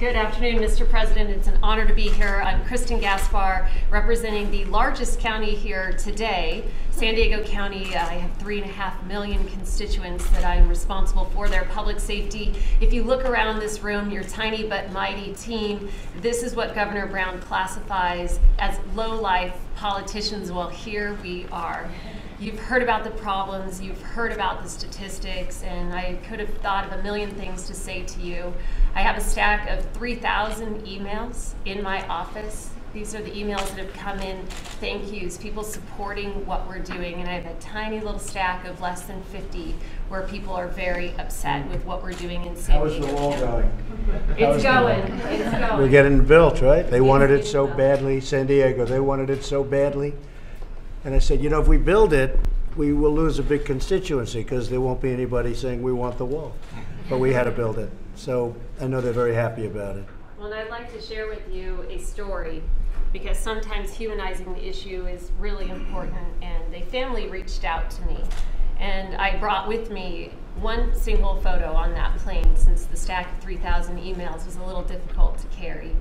Good afternoon, Mr. President. It's an honor to be here. I'm Kristen Gaspar, representing the largest county here today, San Diego County. I have 3.5 million constituents that I'm responsible for their public safety. If you look around this room, your tiny but mighty team, this is what Governor Brown classifies as low-life politicians. Well, here we are. You've heard about the problems, you've heard about the statistics, and I could have thought of a million things to say to you. I have a stack of 3,000 emails in my office. These are the emails that have come in, thank yous, people supporting what we're doing, and I have a tiny little stack of less than 50 where people are very upset with what we're doing in San Diego. How's the wall going? It's going. We're getting built, right? They wanted it so badly, San Diego, they wanted it so badly. And I said, you know, if we build it, we will lose a big constituency because there won't be anybody saying we want the wall. But we had to build it. So I know they're very happy about it. Well, and I'd like to share with you a story because sometimes humanizing the issue is really important. And a family reached out to me. And I brought with me one single photo on that plane since the stack of 3,000 emails was a little difficult to carry.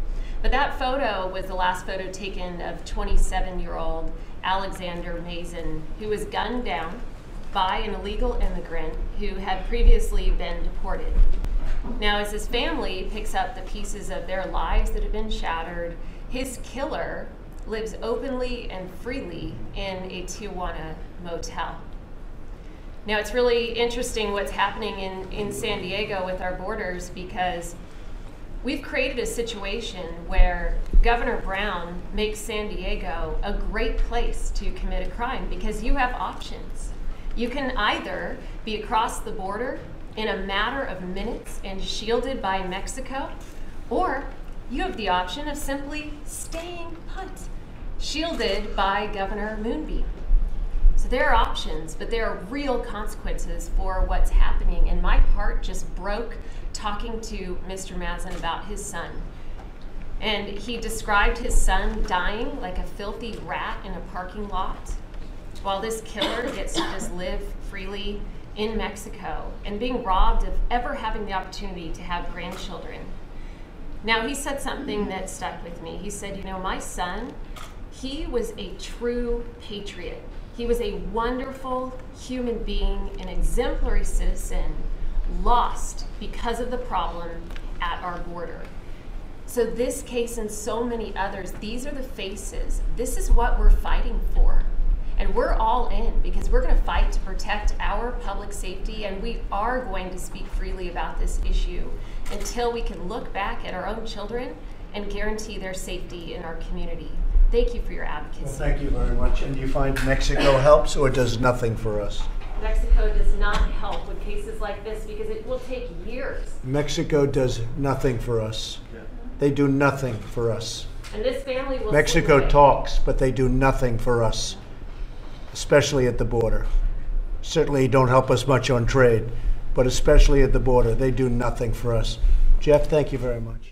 But that photo was the last photo taken of 27-year-old Alexander Mason, who was gunned down by an illegal immigrant who had previously been deported. Now, as his family picks up the pieces of their lives that have been shattered, his killer lives openly and freely in a Tijuana motel. Now, it's really interesting what's happening in San Diego with our borders because we've created a situation where Governor Brown makes San Diego a great place to commit a crime because you have options. You can either be across the border in a matter of minutes and shielded by Mexico, or you have the option of simply staying put, shielded by Governor Moonbeam. So there are options, but there are real consequences for what's happening, and my heart just broke talking to Mr. Mason about his son. And he described his son dying like a filthy rat in a parking lot, while this killer gets to just live freely in Mexico and being robbed of ever having the opportunity to have grandchildren. Now, he said something that stuck with me. He said, you know, my son, he was a true patriot. He was a wonderful human being, an exemplary citizen, lost because of the problem at our border. So this case and so many others, these are the faces. This is what we're fighting for. And we're all in because we're going to fight to protect our public safety, and we are going to speak freely about this issue until we can look back at our own children and guarantee their safety in our community. Thank you for your advocacy. Well, thank you very much. And do you find Mexico helps or does nothing for us? Mexico does not help with cases like this because it will take years. Mexico does nothing for us. They do nothing for us. And this family will Mexico talks, but they do nothing for us, especially at the border. Certainly don't help us much on trade, but especially at the border, they do nothing for us. Jeff, thank you very much.